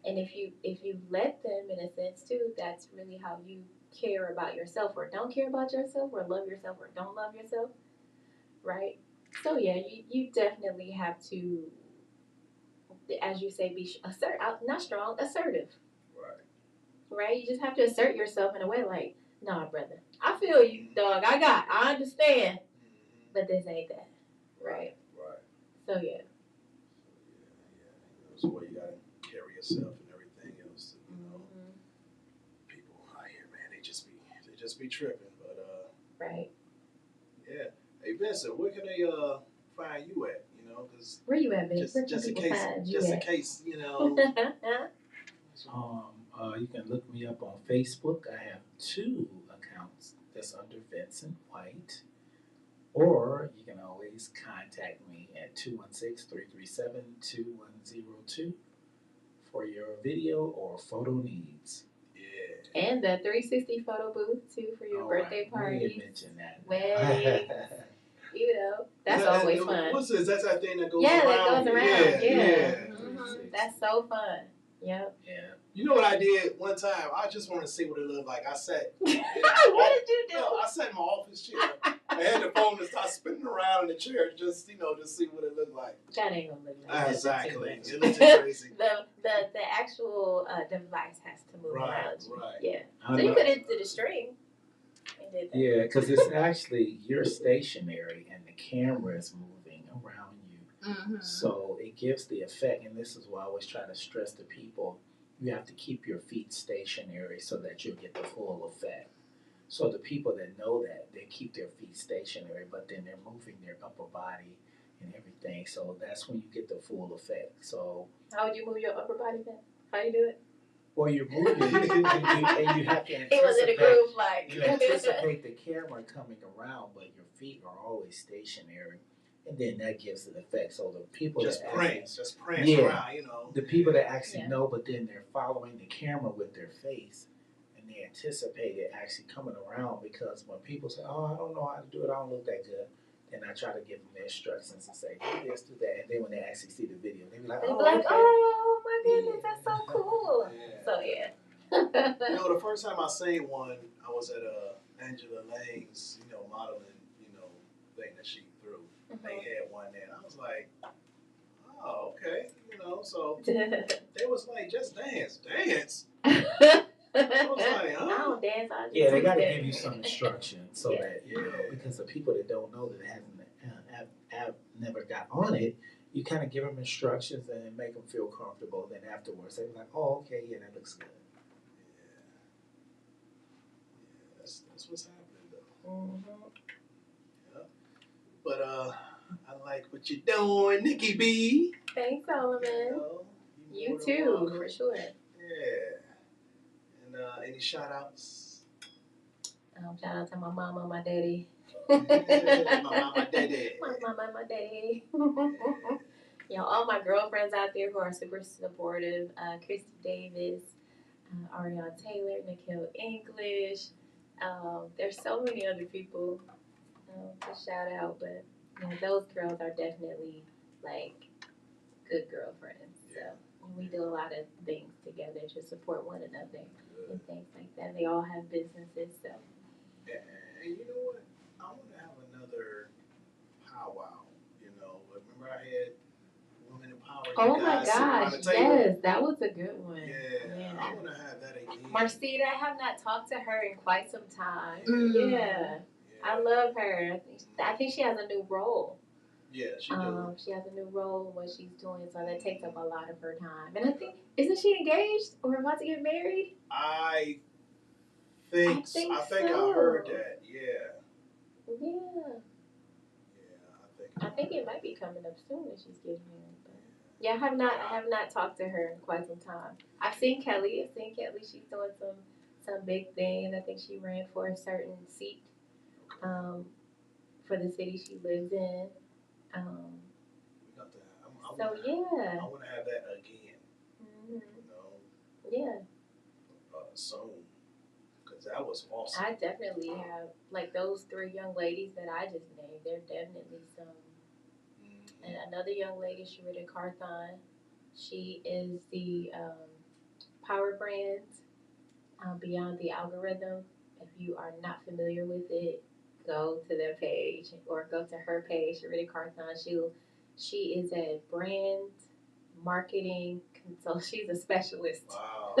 And if you let them, in a sense too, that's really how you care about yourself, or don't care about yourself, or love yourself, or don't love yourself, right? So yeah, you definitely have to, as you say, be not strong, assertive. Right? You just have to assert yourself in a way like, nah, brother, I feel you, dog. I understand, but this ain't that, right? So yeah. So what you gotta carry yourself and everything else. You know, people out here, man, they just be tripping. But right. Yeah. Hey Vincent, where can they find you at? You know, because where you at, babe? Just in case, you know. You can look me up on Facebook. I have 2 accounts that's under Vincent White. Or you can always contact me at 216-337-2102 for your video or photo needs. Yeah. And the 360 photo booth too for your birthday Right. We party, didn't mention that. weddings. You know, that's always fun. What's this? That's that thing that goes Yeah, around. that goes around. Yeah. Mhm. That's so fun. Yep. Yeah. You know what I did one time? I just wanted to see what it looked like. I sat. What did you do? No, I sat in my office chair. I had the phone to start spinning around in the chair, just just see what it looked like. That ain't gonna look like that. Exactly. It looked crazy. The actual device has to move around you. Right. Yeah. So you could have did a string. And did that. Yeah, because it's actually you're stationary and the camera is moving around you. Mm-hmm. So it gives the effect, and this is why I always try to stress to people, you have to keep your feet stationary so that you'll get the full effect. So the people that know that, they keep their feet stationary, but then they're moving their upper body and everything. So that's when you get the full effect. So how would you move your upper body then? How you do it? well, you're moving, and you have to anticipate. It was in a groove, like. You anticipate the camera coming around, but your feet are always stationary, and then that gives it effect. So the people just that prance around, the people that actually know, but then they're following the camera with their face, and they anticipate it actually coming around. Because when people say, "Oh, I don't know how to do it. I don't look that good," then I try to give them the instructions and say, "Do this, do that," and then when they actually see the video, they be like, They'd "Oh, be like, okay." oh my goodness, that's so cool. Yeah. So yeah. The first time I seen one, I was at Angela Lane's, modeling, thing that she threw. They had one there, and I was like, oh, okay, so they was like, just dance. I was like, huh? I don't dance. I just They got to dance. give you some instruction so that because the people that don't know that have never got on it, you kind of give them instructions and make them feel comfortable. Then afterwards, they're like, "Oh, okay, yeah, that looks good." Yeah, that's what's happening though. Mm-hmm. Yeah. But I like what you're doing, Nikki B. Thanks, Solomon. You too, for sure. Yeah. And any shout outs? Shout out to my mama, my daddy. My mama, daddy. My mama, my daddy. All my girlfriends out there who are super supportive. Christy Davis, Ariana Taylor, Nicole English. There's so many other people to shout out, but those girls are definitely like good girlfriends. So we do a lot of things together to support one another and things like that. They all have businesses, so. And you know what? I want to have another powwow. Remember I had women in power. Oh my gosh! Yes, that was a good one. Yeah. I want to have that again. Marcita, I have not talked to her in quite some time. Mm. I love her. I think she has a new role. Yeah, she does. She has a new role in what she's doing, so that takes up a lot of her time. And I think, isn't she engaged or about to get married? I think I heard that. Yeah. Yeah. I think it might be coming up soon that she's getting married. But I have not talked to her in quite some time. I've seen Kelly. She's doing some big things. I think she ran for a certain seat for the city she lives in. I want to have that again. Mm-hmm. Yeah. Soon. Because that was awesome. I definitely have, like those 3 young ladies that I just named, they're definitely some. Mm-hmm. And another young lady, Sharita Carthon, she is the Power Brand Beyond the Algorithm. If you are not familiar with it, go to their page or go to her page, Sharita Carthon. She is a brand marketing consultant. She's a specialist. Wow.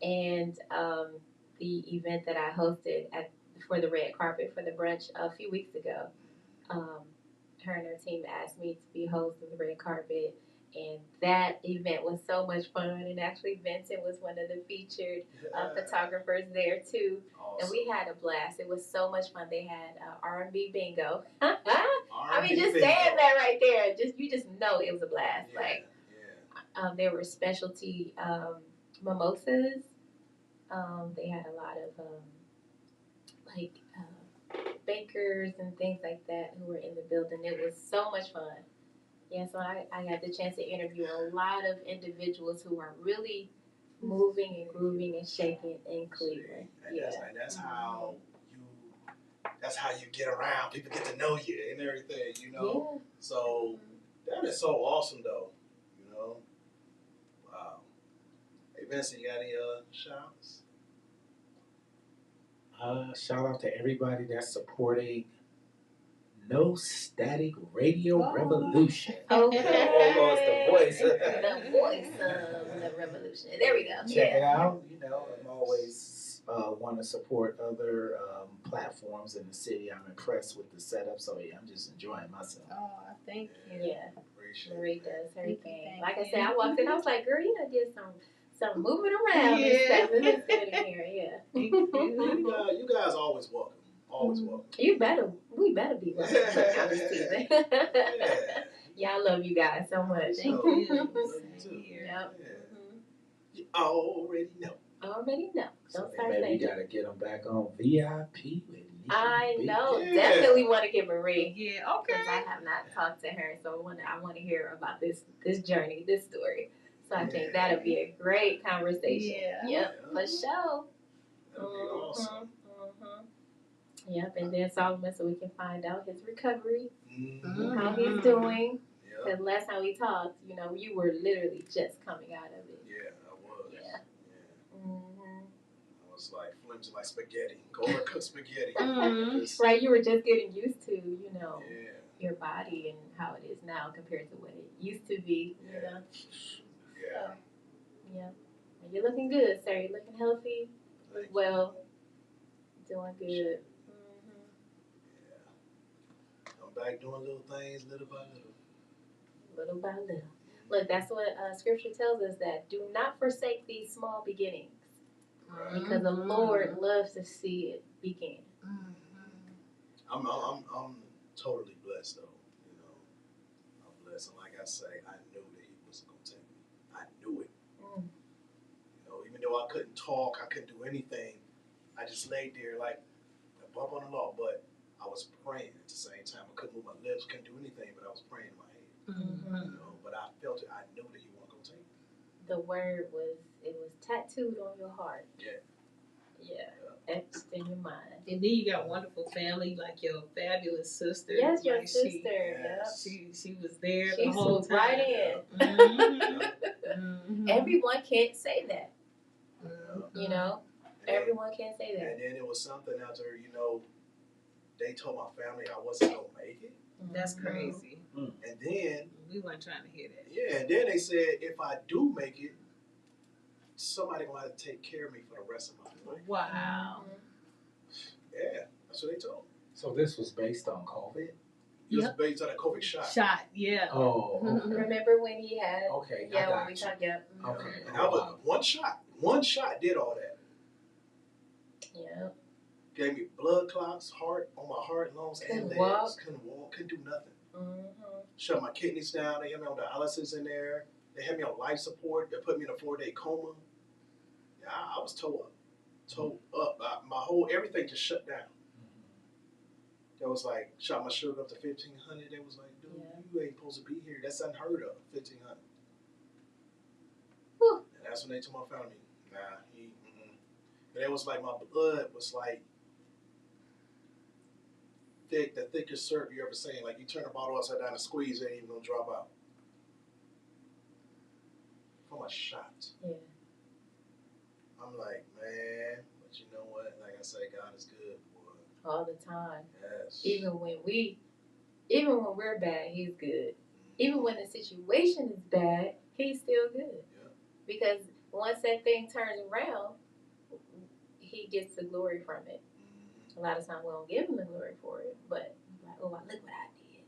And the event that I hosted for the red carpet for the brunch a few weeks ago, her and her team asked me to be host of the red carpet, and that event was so much fun. And actually, Vincent was one of the featured photographers there too. Awesome. And we had a blast. It was so much fun. They had R&B bingo. I mean, just saying that right there, you just know it was a blast. There were specialty mimosas. They had a lot of bakers and things like that who were in the building. It was so much fun. Yeah, so I got the chance to interview a lot of individuals who are really moving and grooving and shaking in Cleveland. And Yeah. that's how you get around. People get to know you and everything, you know. Yeah. So that is so awesome, though. You know. Wow. Hey, Vincent, you got any shouts? Shout out to everybody that's supporting No Static Radio Revolution. Okay. Almost the voice. The voice of the revolution. There we go. Check it out. You know, I'm always want to support other platforms in the city. I'm impressed with the setup, so yeah, I'm just enjoying myself. Oh, thank you. Yeah. Appreciate Marie it. does her Thank thing. you. Like I said, I walked in, I was like, girl, you done did some moving around and stuff. It looks good in here, yeah. Thank you. You guys are always welcome. Always welcome. We better be welcome. I'm just teasing. Yeah. Y'all love you guys so much. Thank So, you. love you too. Same here. Yep. Yeah. You already know. Already know. So Don't start maybe we saying it. gotta get them back on VIP with Nikki. I B. know. Yeah. Definitely want to get Marie. Yeah, okay. Because I have not talked to her, so I want to hear about this journey, this story. So I think that'll be a great conversation. Yeah. Yep, for sure. That'd be awesome. Yep, and then Solomon, so we can find out his recovery, Mm-hmm. how he's doing. Yeah. Because last time we talked, you were literally just coming out of it. Yeah, I was. Yeah. I was like flimsy like spaghetti. Overcooked spaghetti. Mhm. Just- Right, you were just getting used to, Yeah. your body and how it is now compared to what it used to be, Yeah. Yeah. Yeah. And you're looking good, sir. You're looking healthy, Thank you. well, doing good. Yeah. I'm back doing little things little by little. Little by little. Look, that's what scripture tells us, that do not forsake these small beginnings, because the Lord loves to see it begin. I'm totally blessed though. I'm blessed, and like I say, I knew that He wasn't gonna take me. I knew it. Even though I couldn't talk, I couldn't do anything. I just laid there like a bump on the law, but I was praying at the same time. I couldn't move my lips, couldn't do anything, but I was praying in my head. But I felt it. I knew that He wasn't gonna take me. The word was tattooed on your heart. Yeah. Yeah. Etched in your mind. And then you got wonderful family, like your fabulous sister. Yes, your like sister. Yes. She was there She the whole swooped time. right in. Mhm. Everyone can't say that. And Everyone can't say that. And then it was something after, they told my family I wasn't gonna make it. That's crazy. And then We weren't trying to hear that. yeah, and then they said if I do make it, somebody gonna have to take care of me for the rest of my life. Wow. Yeah, that's what they told me. So this was based on COVID? It was based on a COVID shot. Yeah. Oh, okay. Remember when he had? Okay, I Yeah, when got we you. talked. Yeah. Okay. And I was one shot. One shot did all that. Yeah. Gave me blood clots, heart on my heart, lungs, and Couldn't legs. walk. Couldn't walk. Couldn't do nothing. Mm-hmm. Shut my kidneys down. They had me on dialysis in there. They had me on life support. They put me in a 4-day coma. Yeah, I was toe up. My whole everything just shut down. That was like, shot my sugar up to 1,500. They was like, dude, you ain't supposed to be here. That's unheard of, 1,500. Whew. And that's when they told my family, nah, And it was like my blood was like thick, the thickest syrup you ever seen. Like you turn a bottle upside down and squeeze, it ain't even gonna drop out. From a shot. Yeah. I'm like, man, but you know what? Like I say, God is good, boy. All the time. Yes. Even when we're bad, he's good. Even when the situation is bad, he's still good. Yeah. Because once that thing turns around, he gets the glory from it. A lot of times we don't give him the glory for it, but like, oh, look what I did.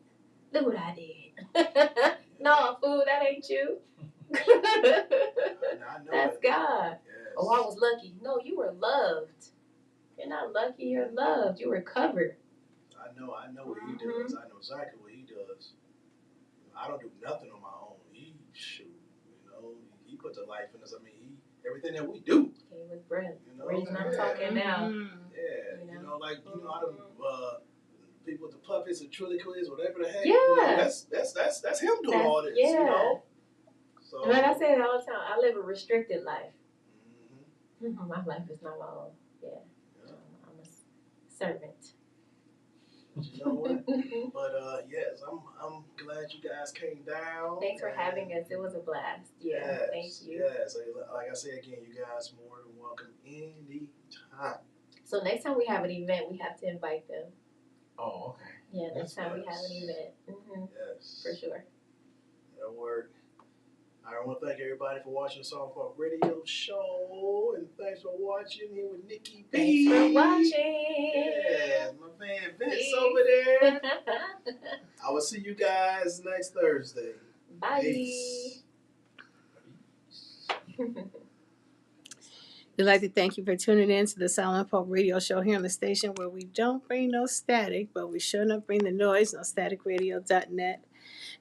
Look what I did. No, fool, that ain't you. I know That's it. God. Yes. Oh, I was lucky. No, you were loved. You're not lucky, you're loved. You were covered. I know what he does. I know exactly what he does. I don't do nothing on my own. He he put the life in us. I mean, everything that we do. Gave us breath. You know? Reason I'm talking now. Yeah, You know? I don't people with the puppets and Trilliquiz, whatever the heck. Yeah. That's him doing all this. Yeah. So Like I say it all the time, I live a restricted life. My life is not my own. Yeah, Yeah. I'm a servant. But you know what? But yes, I'm glad you guys came down. Thanks for having us. It was a blast. Yeah, Yes, thank you. yes. Like I said again, you guys more than welcome anytime. So next time we have an event, we have to invite them. Oh, okay. Yeah, next Yes. time we have an event. Yes. For sure. That'll work. I want to thank everybody for watching the Song Park Radio Show, and thanks for watching here with Nikki B. Thanks for watching. Yeah, my man Vince Peace. over there. I will see you guys next Thursday. Bye. Peace. We'd like to thank you for tuning in to the Silent Pulp Radio Show here on the station where we don't bring no static, but we sure enough bring the noise on staticradio.net.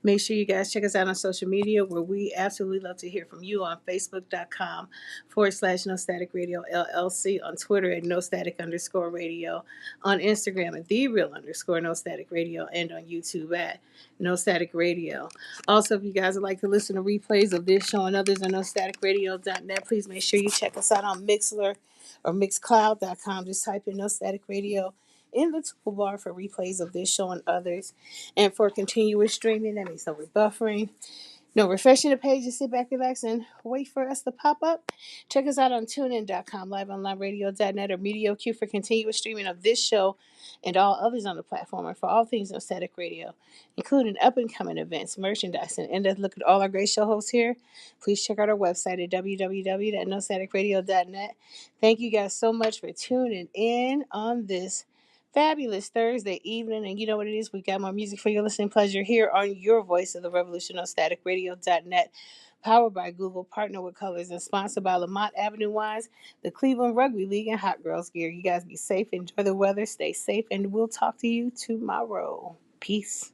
Make sure you guys check us out on social media where we absolutely love to hear from you on Facebook.com/No Static Radio LLC, on Twitter at No Static _ Radio, on Instagram at The Real _ No Static Radio, and on YouTube at No Static Radio. Also, if you guys would like to listen to replays of this show and others on NoStaticRadio.net, please make sure you check us out on Mixler or Mixcloud.com. Just type in No Static Radio in the toolbar for replays of this show and others. And for continuous streaming, that means no rebuffering, no refreshing the page. Just sit back, relax, and wait for us to pop up. Check us out on TuneIn.com, LiveOnlineRadio.net, or MediaQ for continuous streaming of this show and all others on the platform, and for all things on Static Radio, including up-and-coming events, merchandise, and to look at all our great show hosts here, please check out our website at www.nostaticradio.net. Thank you guys so much for tuning in on this fabulous Thursday evening. And you know what it is? We got more music for your listening pleasure here on your voice of the revolution on staticradio.net. Powered by Google, partner with Colors, and sponsored by Lamont Avenue Wines, the Cleveland Rugby League, and Hot Girls Gear. You guys be safe, enjoy the weather, stay safe, and we'll talk to you tomorrow. Peace.